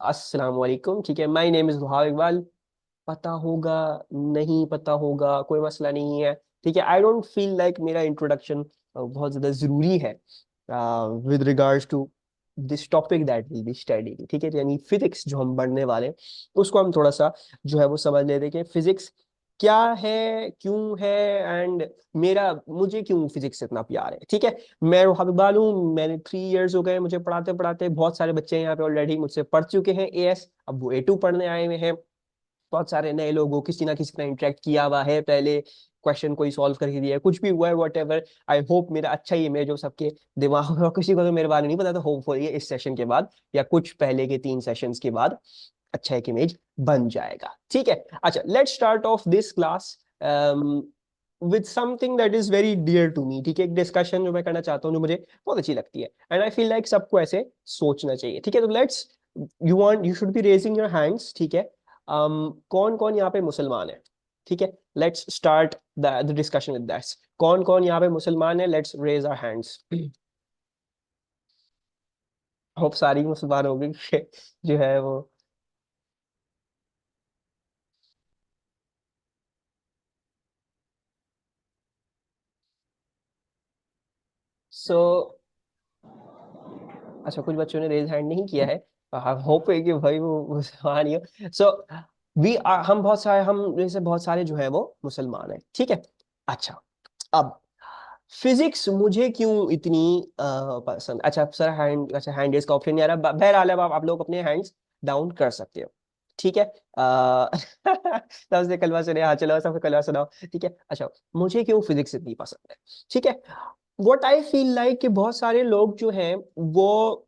अस्सलाम वालेकुम। ठीक है, माय नेम इज दुहा इकबाल। पता होगा, नहीं पता होगा, कोई मसला नहीं है। ठीक है, आई डोंट फील लाइक मेरा इंट्रोडक्शन बहुत ज्यादा जरूरी है with regards to this topic that will be studying. ठीक है, यानी फिजिक्स जो हम पढ़ने वाले हैं उसको हम थोड़ा सा जो है वो समझ लेते हैं कि फिजिक्स क्या है, क्यों है, एंड मेरा मुझे क्यों फिजिक्स इतना प्यार है। ठीक है, मैं रोहाब इकबाल हूँ। मैंने 3 इयर्स हो गए मुझे पढ़ाते पढ़ाते। बहुत सारे बच्चे यहाँ पे ऑलरेडी मुझसे पढ़ चुके हैं एएस, अब वो A2 पढ़ने आए हुए हैं। बहुत सारे नए लोगों किसी ना किसी तरह इंटरेक्ट किया हुआ है, पहले क्वेश्चन कोई सॉल्व करके दिया है, कुछ भी हुआ है, वट एवर। आई होप मेरा अच्छा ही इमेज हो सबके दिमाग में। और किसी को तो मेरे बारे में नहीं पता, तो होपफुली इस सेशन के बाद या कुछ पहले के 3 सेशंस के बाद अच्छा एक इमेज बन जाएगा। ठीक है, अच्छा, let's start off this class with something that is very dear to me. ठीक है, एक डिस्कशन जो मैं करना चाहता हूँ जो मुझे बहुत अच्छी लगती है, एंड आई फील लाइक सबको ऐसे सोचना चाहिए। ठीक है, तो let's, you should be raising your hands. ठीक है, कौन कौन यहाँ पे मुसलमान है? ठीक है, let's start the discussion with that. कौन कौन यहाँ पे मुसलमान है? Let's raise our hands. Hope सारी मुसलमान हो गई जो है वो। सो अच्छा, कुछ बच्चों ने रेज हैंड नहीं किया है। होप है कि भाई वो मुसलमान ही हो। सो वी हम बहुत सारे, हम जैसे बहुत सारे जो है वो मुसलमान है। ठीक है, अच्छा, अब फिजिक्स मुझे क्यों इतनी पसंद। अच्छा सर, हैंड, अच्छा हैंड रेज का ऑप्शन नहीं आ रहा। बहरहाल अब आप लोग अपने हैंड्स डाउन कर सकते हो। ठीक है, सबसे कलमा सुने, हाँ चलो सबसे कलमा सुनाओ। ठीक है, अच्छा, मुझे क्यों फिजिक्स इतनी पसंद है? ठीक है, व्हाट आई फील लाइक कि बहुत सारे लोग जो हैं वो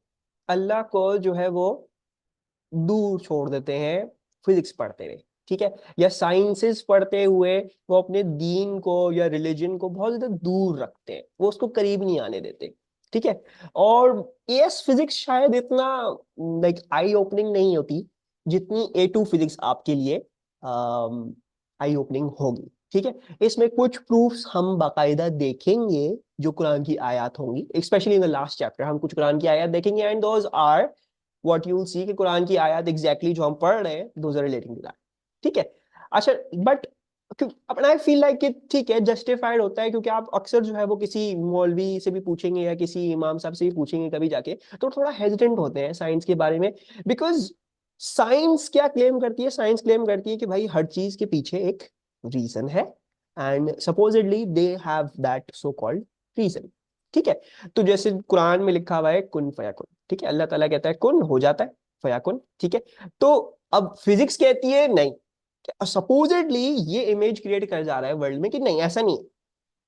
अल्लाह को जो है वो दूर छोड़ देते हैं फिजिक्स पढ़ते हुए। ठीक है, या साइंसेस पढ़ते हुए वो अपने दीन को या रिलीजन को बहुत ज्यादा दूर रखते हैं, वो उसको करीब नहीं आने देते। ठीक है, और एएस फिजिक्स शायद इतना लाइक आई ओपनिंग नहीं होती जितनी A2 फिजिक्स आपके लिए आई ओपनिंग होगी। ठीक है, इसमें कुछ प्रूफ्स हम बाकायदा देखेंगे जो कुरान की आयत होंगी, specially in the last chapter हम कुछ कुरान की आयत देखेंगे, and those are what you will see कि कुरान की आयत एग्जैक्टली जो हम पढ़ रहे हैं those are relating to that. ठीक है, अच्छा, बट अपना आई फील लाइक कि ठीक है, जस्टिफाइड होता है, क्योंकि आप अक्सर जो है वो किसी मौलवी से भी पूछेंगे या किसी इमाम साहब से भी पूछेंगे कभी जाके, तो थोड़ा हेजिटेंट होते हैं साइंस के बारे में। बिकॉज साइंस क्या क्लेम करती है? साइंस क्लेम करती है कि भाई हर चीज के पीछे एक रीजन है, and supposedly they have that so called reason. ठीक है, तो जैसे कुरान में लिखा हुआ है कुन फयाकुन। ठीक है, अल्लाह ताला कहता है कुन हो जाता है, फयाकुन। ठीक है, तो अब फिजिक्स कहती है नहीं, सपोजिटली ये इमेज क्रिएट कर जा रहा है वर्ल्ड में कि नहीं ऐसा नहीं है।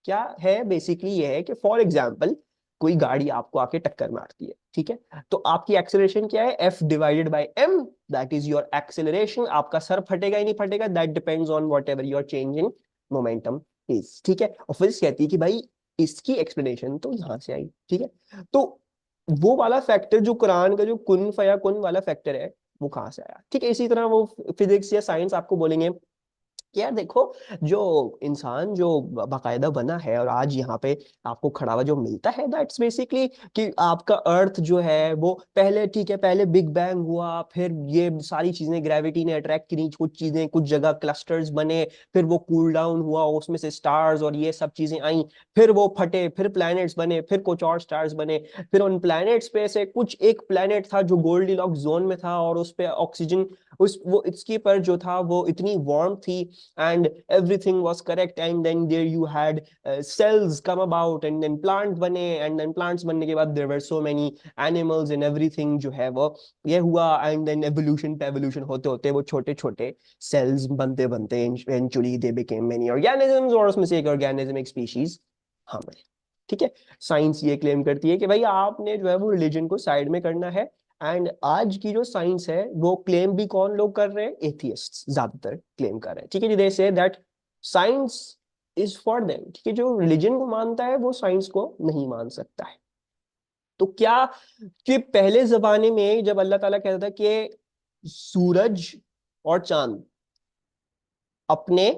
क्या है? बेसिकली ये है कि फॉर एग्जाम्पल कोई गाड़ी आपको आके टक्कर मारती है। ठीक है, तो आपकी एक्सेलरेशन क्या है? F/m, that is your acceleration. आपका सर फटेगा ही नहीं फटेगा, that depends on whatever your change in momentum is. ठीक है, और फिजिक्स कहती है कि भाई इसकी एक्सप्लेनेशन तो यहां से आई। ठीक है, तो वो वाला फैक्टर जो कुरान का जो कुन फया कुन वाला फैक्टर है वो कहाँ से आया? ठीक है, इसी तरह वो फिजिक्स या साइंस आपको बोलेंगे कि यार देखो, जो इंसान जो बाकायदा बना है और आज यहाँ पे आपको खड़ा हुआ जो मिलता है, दैट्स बेसिकली कि आपका अर्थ जो है वो पहले, ठीक है, पहले बिग बैंग हुआ, फिर ये सारी चीजें ग्रेविटी ने अट्रैक्ट करी, कुछ चीजें कुछ जगह क्लस्टर्स बने, फिर वो कूल डाउन हुआ, उसमें से स्टार्स और ये सब चीजें आई, फिर वो फटे, फिर प्लैनेट्स बने, फिर कुछ और स्टार्स बने, फिर उन प्लैनेट्स पे से कुछ एक प्लैनेट था जो गोल्डीलॉक्स जोन में था और उस पे ऑक्सीजन, उस वो इसकी पर जो था वो इतनी वार्म थी, and everything was correct, and then there you had cells come about, and then plants बने, and then plants बनने के बाद there were so many animals and everything जो है वो ये हुआ, and then evolution पे evolution होते होते वो छोटे छोटे cells बनते बनते eventually they became many organisms, और उसमें से एक organism एक species हम है। ठीक है, साइंस ये क्लेम करती है कि भाई आपने जो है वो रिलीजन को साइड में करना है, एंड आज की जो साइंस है वो क्लेम भी कौन लोग कर रहे हैं? एथियस्ट ज्यादातर क्लेम कर रहे हैं। ठीक है जी, they say that science is for them. ठीक है, जो रिलीजन को मानता है वो साइंस को नहीं मान सकता है। तो क्या कि पहले जमाने में जब अल्लाह ताला कहता था कि सूरज और चांद अपने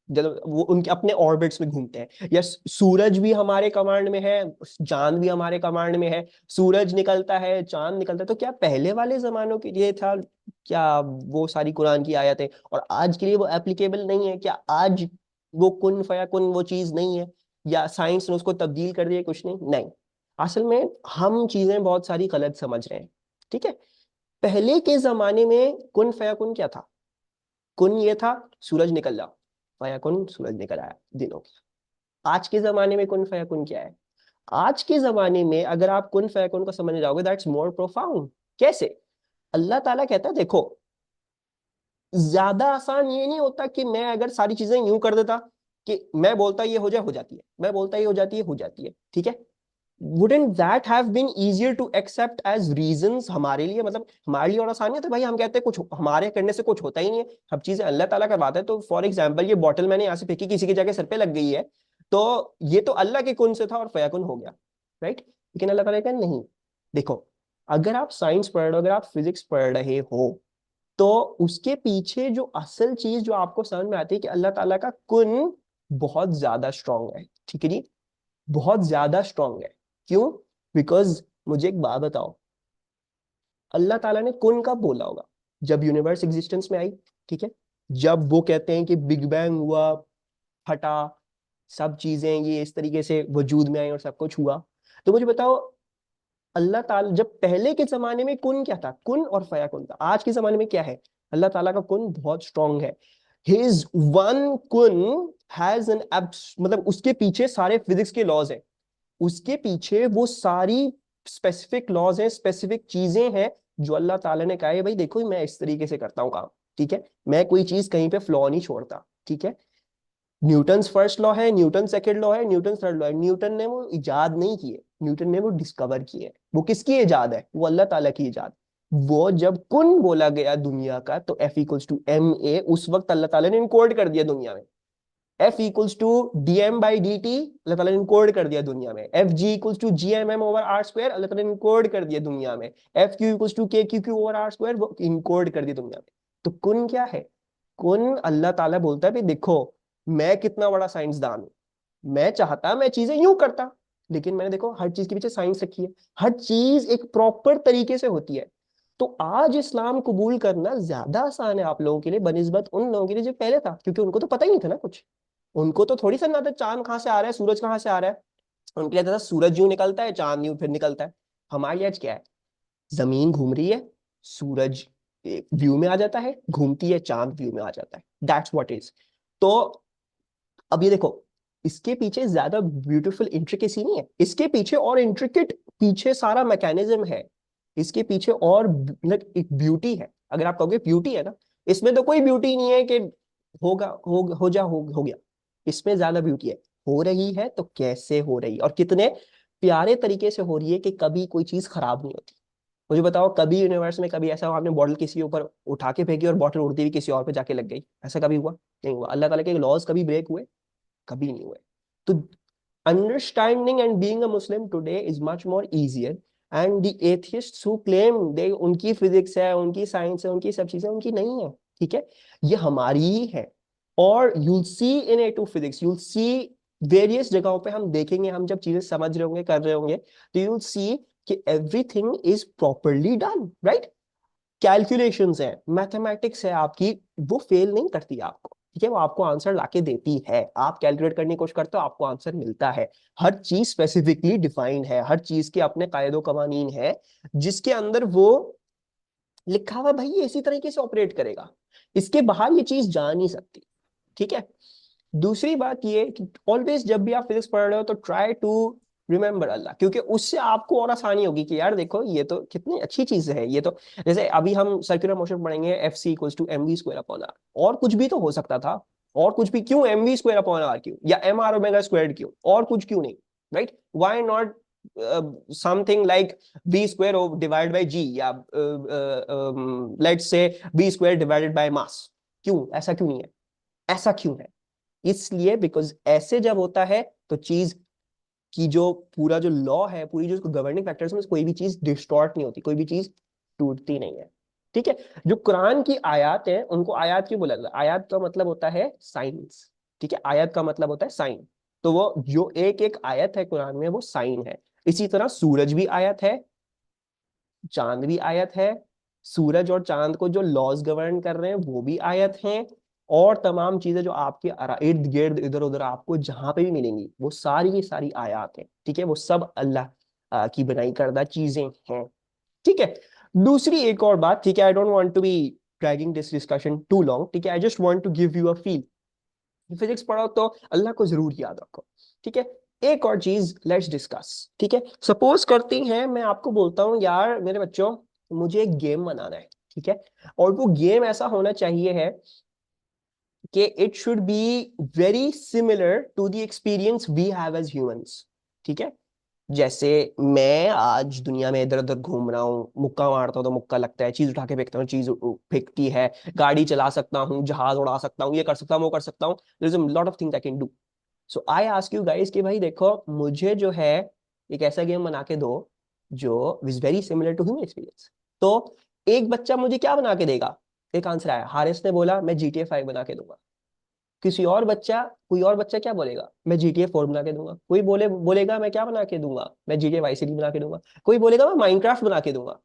जब वो उनके अपने ऑर्बिट्स में घूमते हैं, या सूरज भी हमारे कमांड में है, चांद भी हमारे कमांड में है। सूरज निकलता है, चांद निकलता है, तो क्या पहले वाले जमानों के लिए था क्या वो सारी कुरान की आयतें, और आज के लिए वो एप्लीकेबल नहीं है क्या? आज वो कुन फयाकुन वो चीज नहीं है, या साइंस ने उसको तब्दील कर दिया? कुछ नहीं, नहीं। असल में हम चीजें बहुत सारी गलत समझ रहे हैं। ठीक है, पहले के जमाने में कुन फयाकुन क्या था? कुन ये था सूरज निकल जाओ, फयाकुन सूरज निकल आया, दिन हो गया। आज के जमाने में कुन फयाकुन क्या है? आज के जमाने में अगर आप कुन फयाकुन को समझ जाओगे, दैट्स मोर प्रोफाउंड। कैसे? अल्लाह ताला कहता है देखो, ज्यादा आसान ये नहीं होता कि मैं अगर सारी चीजें यूं कर देता कि मैं बोलता ये हो जाए हो जाती है, मैं बोलता ये हो जाती है हो जाती है, ठीक है? wouldn't that have been easier to accept as reasons हमारे लिए? मतलब हमारे लिए और आसान नहीं था भाई, हम कहते हैं कुछ हमारे करने से कुछ होता ही नहीं है, सब चीजें अल्लाह ताला करवाता है। तो फॉर एग्जांपल ये बॉटल मैंने यहाँ से फेंकी, किसी की जगह सर पे लग गई है, तो ये तो अल्लाह के कुन से था और फयाकुन हो गया, राइट? लेकिन अल्लाह ताला कहता नहीं। देखो, अगर आप साइंस पढ़ रहे हो, अगर आप फिजिक्स पढ़ रहे हो, तो उसके पीछे जो असल चीज जो आपको समझ में आती है कि अल्लाह ताला का कुन बहुत ज्यादा स्ट्रांग है, ठीक है जी, बहुत ज्यादा स्ट्रांग है। क्यों? बिकॉज मुझे एक बात बताओ, अल्लाह ताला ने कुन कब बोला होगा? जब यूनिवर्स एग्जिस्टेंस में आई, ठीक है? जब वो कहते हैं कि बिग बैंग हुआ, फटा, सब चीजें ये इस तरीके से वजूद में आई और सब कुछ हुआ। तो मुझे बताओ, अल्लाह ताला जब पहले के जमाने में कुन क्या था? कुन और फयाकुन था। आज के जमाने में क्या है? अल्लाह ताला का कुन बहुत स्ट्रांग है। हिज वन कुन हैज एन मतलब उसके पीछे सारे फिजिक्स के लॉज हैं, उसके पीछे वो सारी स्पेसिफिक लॉज हैं, स्पेसिफिक चीजें हैं जो अल्लाह ताला ने कहा है भाई देखो मैं इस तरीके से करता हूँ काम, ठीक है? मैं कोई चीज कहीं पे फ्लॉ नहीं छोड़ता, ठीक है? न्यूटन फर्स्ट लॉ है, न्यूटन सेकंड लॉ है, न्यूटन थर्ड लॉ है। न्यूटन ने वो इजाद नहीं किए, न्यूटन ने वो डिस्कवर किए। वो किसकी इजाद है? वो अल्लाह ताला की इजाद। वो जब कुन बोला गया दुनिया का, तो F equals to M A, उस वक्त अल्लाह ताला ने इनकोड कर दिया दुनिया में। F equals to D M by D T, अल्लाह ताला ने इनकोड कर दिया दुनिया में। F G equals to G M M over R square, अल्लाह ताला ने इनकोड कर दिया दुनिया में। F Q equals to K Q Q over R square, वो इनकोड कर दिया दुनिया में। तो कुन क्या है? कुन अल्लाह ताला बोलता है भाई देखो, मैं कितना बड़ा साइंसदान हूं, मैं चाहता मैं चीजें यूं करता, लेकिन मैंने देखो हर चीज के पीछे साइंस रखी है, हर चीज एक प्रॉपर तरीके से होती है। तो आज इस्लाम कबूल करना ज्यादा आसान है आप लोगों के लिए बनिस्बत उन लोगों के लिए जो पहले था, क्योंकि उनको तो पता ही नहीं था ना कुछ। उनको तो थोड़ी सा ना था चांद कहाँ से आ रहा है, सूरज कहाँ से आ रहा है। उनके लिए था सूरज यूं निकलता है, चांद यूं फिर निकलता है। हमारे लिए आज क्या है? जमीन घूम रही है, सूरज व्यू में आ जाता है, घूमती है, चांद व्यू में आ जाता है, दैट्स व्हाट इज। तो अब ये देखो, इसके पीछे ज्यादा ब्यूटीफुल इंट्रिकेसी नहीं है, इसके पीछे और इंट्रिकेट पीछे सारा मैकेनिज्म है। इसके पीछे और एक ब्यूटी है। अगर आप कहोगे ब्यूटी है ना, इसमें तो कोई ब्यूटी नहीं है कि होगा हो गया। इसमें ज्यादा ब्यूटी है, हो रही है तो कैसे हो रही है और कितने प्यारे तरीके से हो रही है कि कभी कोई चीज खराब नहीं होती। मुझे बताओ, कभी यूनिवर्स में कभी ऐसा हुआ आपने बॉटल किसी ऊपर उठा के फेंकी और बॉटल उड़ती हुई किसी और पे जाके लग गई? ऐसा कभी हुआ? नहीं हुआ। अल्लाह ताला के लॉज कभी ब्रेक हुए? कभी नहीं हुए। तो understanding and being a Muslim today is much more easier. And the atheists who claim they उनकी फिजिक्स है, उनकी साइंस है, उनकी सब चीजें उनकी नहीं है, ठीक है? ये हमारी ही है। और you'll see in A two physics, you'll see various जगहों पे हम देखेंगे, हम जब चीजें समझ रहे होंगे, कर रहे होंगे, तो यूल सी कि everything is properly done, right? Calculations है, मैथमेटिक्स है आपकी, वो फेल नहीं करती आपको, ठीक है? वो आपको आंसर लाके देती है। आप कैलकुलेट करने की कोशिश करते हो, आपको आंसर मिलता है। हर चीज स्पेसिफिकली डिफाइंड है, हर चीज के अपने कायदो कवानीन है, जिसके अंदर वो लिखा हुआ भाई ये इसी तरीके से ऑपरेट करेगा, इसके बाहर ये चीज जा नहीं सकती, ठीक है? दूसरी बात ये कि ऑलवेज जब भी आप फिजिक्स पढ़ रहे हो तो ट्राई टू रिमेंबर अल्लाह, क्योंकि उससे आपको और आसानी होगी कि यार देखो ये तो कितनी अच्छी चीज है। ये तो जैसे अभी हम सर्कुलर मोशन पढ़ेंगे, F C equals to M V square upon R, और कुछ भी तो हो सकता था। और कुछ भी क्यों M V square upon R क्यों, या एम आर ओमेगा स्क्वायर क्यों, और कुछ क्यों नहीं? Right? Why not something like B square divided by G, या let's say B square divided by mass. क्यों ऐसा क्यों नहीं है? ऐसा क्यों है? इसलिए बिकॉज ऐसे जब होता है तो चीज की जो पूरा जो लॉ है, पूरी जो गवर्निंग फैक्टर्स में कोई भी चीज डिस्टॉर्ट नहीं होती, कोई भी चीज टूटती नहीं है, ठीक है? जो कुरान की आयत है उनको आयत क्यों बोला जाता है? आयत का मतलब होता है साइंस, ठीक है, आयत का मतलब होता है साइन। तो वो जो एक एक आयत है कुरान में वो साइन है। इसी तरह सूरज भी आयत है, चांद भी आयत है। सूरज और चांद को जो लॉज गवर्न कर रहे हैं वो भी आयत हैं। और तमाम चीजें जो आपके इर्द गिर्द इधर उधर आपको जहां पे भी मिलेंगी वो सारी की सारी आयत हैं। ठीक है, वो सब अल्लाह की बनाई करदा चीजें हैं। ठीक है, दूसरी एक और बात, ठीक है, I don't want to be dragging this discussion too long, ठीक है, I just want to give you a feel. Physics पढ़ो तो अल्लाह को जरूर याद रखो। ठीक है, एक और चीज लेट्स डिस्कस। ठीक है, सपोज करती हैं मैं आपको बोलता हूँ यार मेरे बच्चों मुझे एक गेम बनाना है। ठीक है, और वो गेम ऐसा होना चाहिए है कि it should be very similar to the experience we have as humans. ठीक है, जैसे मैं आज दुनिया में इधर उधर घूम रहा हूँ, मुक्का मारता हूँ तो मुक्का लगता है, चीज उठा के फेंकता हूँ चीज फेंकती है, गाड़ी चला सकता हूँ, जहाज उड़ा सकता हूँ, ये कर सकता हूँ, वो कर सकता हूँ, there is a lot of things I can do. So I ask you guys कि भाई देखो मुझे जो है एक ऐसा गेम बना के दो जो is very similar to human experience. तो एक बच्चा मुझे क्या बना के देगा? एक आंसर आया, हारिस ने बोला मैं GTA 5 बना के दूंगा। कोई और बच्चा क्या बोलेगा? मैं GTA 4 बना के दूंगा। कोई बोलेगा मैं क्या बना के दूंगा? मैं GTA Vice City बना के दूंगा। कोई बोलेगा मैं माइनक्राफ्ट बना के दूंगा।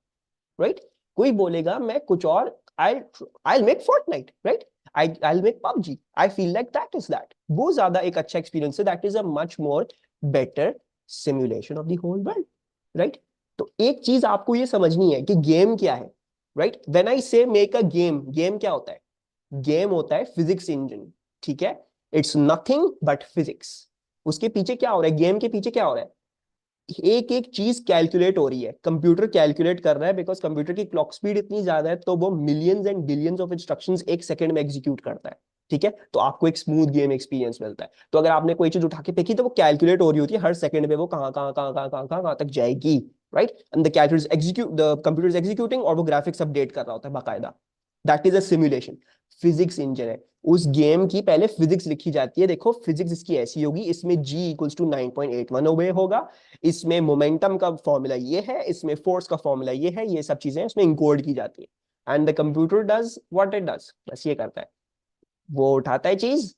राइट, कोई बोलेगा मैं कुछ और, I I make Fortnite, right, I make PUBG। I feel like that is that, वो ज्यादा एक अच्छा एक्सपीरियंस है, that is a much more better simulation of the whole world. Right, तो एक चीज आपको ये समझनी है कि गेम क्या है। राइट, व्हेन आई से मेक अ गेम, गेम क्या होता है? गेम होता है फिजिक्स इंजन। ठीक है, इट्स नथिंग बट फिजिक्स। उसके पीछे क्या हो रहा है? गेम के पीछे क्या हो रहा है? एक एक चीज कैलकुलेट हो रही है, कंप्यूटर कैलकुलेट कर रहा है, बिकॉज कंप्यूटर की क्लॉक स्पीड इतनी ज्यादा है तो वो millions and billions of instructions एक सेकंड में एग्जीक्यूट करता है। ठीक है, तो आपको एक स्मूथ गेम एक्सपीरियंस मिलता है। तो अगर आपने कोई चीज उठा के फेंकी तो वो कैलकुलेट हो रही होती है हर सेकंड पे, वो कहाँ कहाँ कहाँ कहाँ कहाँ कहाँ कहाँ तक जाएगी। Right, and the calculator execute, the computer is executing, और वो ग्राफिक्स अपडेट कर रहा होता है बाकायदा। That is a simulation. Physics engine है। उस गेम की पहले फिजिक्स लिखी जाती है, देखो फिजिक्स इसकी ऐसी होगी, इसमें G = 9.81 ओबे होगा, इसमें मोमेंटम का फॉर्मूला ये है, इसमें फोर्स का फॉर्मूला ये है, ये सब चीजें इसमें इंकोड की जाती है। And the computer does what it does, बस ये करता है, वो उठाता है चीज,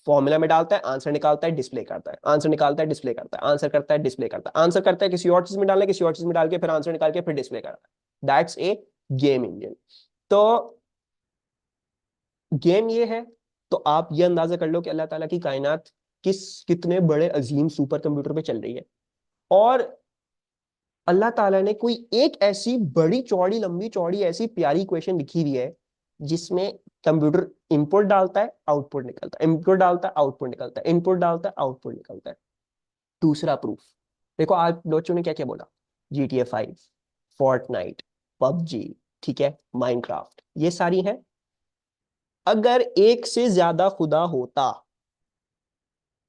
फॉर्मूला में डालता है, आंसर निकालता है, डिस्प्ले करता है, आंसर निकालता है, डिस्प्ले करता है, आंसर करता है, डिस्प्ले करता है, आंसर करता है, किसी और चीज में डालना है, किसी और चीज में डाल के फिर आंसर निकाल के फिर डिस्प्ले करता है। That's a game engine. तो गेम ये है। तो आप ये अंदाजा कर लो कि अल्लाह ताला की कायनात कितने बड़े अजीम सुपर कंप्यूटर पे चल रही है। और अल्लाह ताला ने कोई एक ऐसी बड़ी चौड़ी लंबी चौड़ी ऐसी प्यारी इक्वेशन लिखी हुई है जिसमें कंप्यूटर इनपुट डालता है, आउटपुट निकलता है, इनपुट डालता है, आउटपुट निकलता है, इनपुट डालता है, आउटपुट निकलता है। दूसरा प्रूफ देखो, आज बच्चों ने क्या क्या बोला? GTA 5, फोर्टनाइट, PUBG, ठीक है, माइनक्राफ्ट, ये सारी हैं। अगर एक से ज्यादा खुदा होता,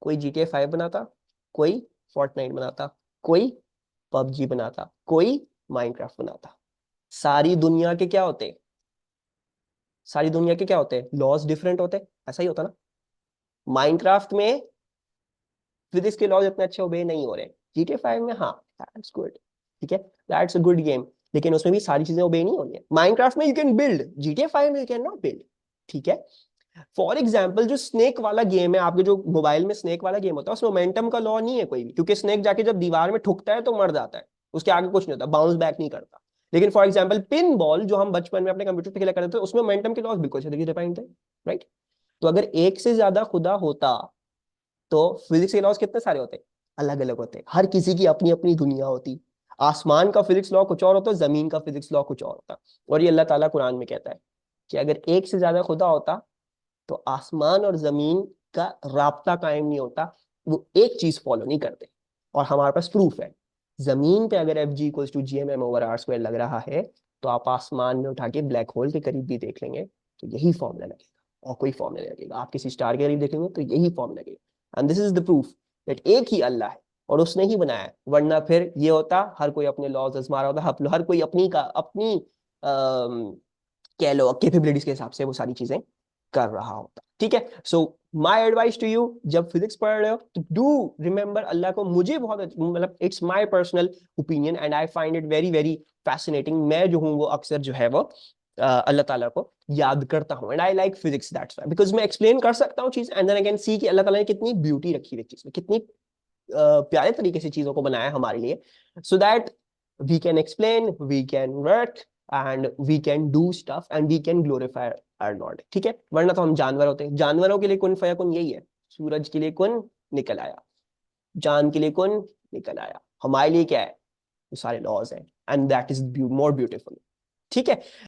कोई GTA 5 बनाता, कोई फोर्टनाइट बनाता, कोई PUBG बनाता, कोई माइनक्राफ्ट बनाता, सारी दुनिया के क्या होते? सारी दुनिया के क्या होते? लॉज डिफरेंट होते। ऐसा ही होता ना? माइनक्राफ्ट में फिजिक्स के लॉज इतने अच्छे ओबे नहीं हो रहे, GTA 5 में हाँ, दैट्स गुड। ठीक है, दैट्स अ गुड गेम, लेकिन उसमें भी सारी चीजें ओबे नहीं हो रही है। माइनक्राफ्ट में यू कैन बिल्ड, GTA 5 में यू कैन नॉट बिल्ड। ठीक है, फॉर एग्जाम्पल जो स्नेक वाला गेम है, आपके जो मोबाइल में स्नेक वाला गेम होता है, उसमें मोमेंटम का लॉ नहीं है कोई भी, क्योंकि स्नेक जाके जब दीवार में ठुकता है तो मर जाता है, उसके आगे कुछ नहीं होता, बाउंस बैक नहीं करता। लेकिन फॉर एग्जाम्पल पिन बॉल जो हम बचपन में अपने कंप्यूटर पे खेला करते थे, उसमें मोमेंटम के लॉस बिल्कुल अच्छे डिफाइंड थे। राइट, तो अगर एक से ज्यादा खुदा होता तो फिजिक्स के लॉस कितने सारे होते? अलग अलग होते, हर किसी की अपनी अपनी दुनिया होती। आसमान का फिजिक्स लॉ कुछ और होता, जमीन का फिजिक्स लॉ कुछ और होता। और ये अल्लाह ताला कुरान में कहता है कि अगर एक से ज्यादा खुदा होता तो आसमान और जमीन का राब्ता कायम नहीं होता, वो एक चीज फॉलो नहीं करते। और हमारे पास प्रूफ है, जमीन पे अगर Fg = Gmm/r² लग रहा है, तो आप आसमान में उठा के ब्लैक होल के करीब भी देख लेंगे तो यही फॉर्मूला लगेगा, और कोई फॉर्मूला नहीं लगेगा। आप किसी स्टार के करीब देखेंगे तो यही फॉर्मूला लगेगा। And this is the proof that एक ही अल्लाह है और उसने ही बनाया है, वरना फिर ये होता हर कोई अपने लॉज आजमा रहा होता, हर कोई अपनी कह लो कैपेबिलिटीज के हिसाब से वो सारी चीजें कर रहा होता। ठीक है, so my advice to you, जब फिजिक्स पढ़ रहे हो तो डू रिमेंबर अल्लाह को। मुझे बहुत मतलब it's my personal opinion and I find it very very fascinating. मैं जो हूँ वो अक्सर जो है वो अल्लाह ताला को याद करता हूँ, and I like physics, that's why, because मैं एक्सप्लेन कर सकता हूँ चीज, and then I can see कि अल्लाह ताला ने कितनी ब्यूटी रखी है चीज में, कितनी प्यारे तरीके से चीजों को बनाया है हमारे लिए, so that we can explain, we can work, and we can do stuff, and we can glorify our lord, ठीक है। वरना तो हम जानवर होते हैं, जानवरों के लिए कुन फयाकुन यही है, सूरज के लिए कुन निकल आया, चांद के लिए कुन निकल आया, हमारे लिए क्या है, वो सारे लॉज हैं, and that is more beautiful, ठीक है।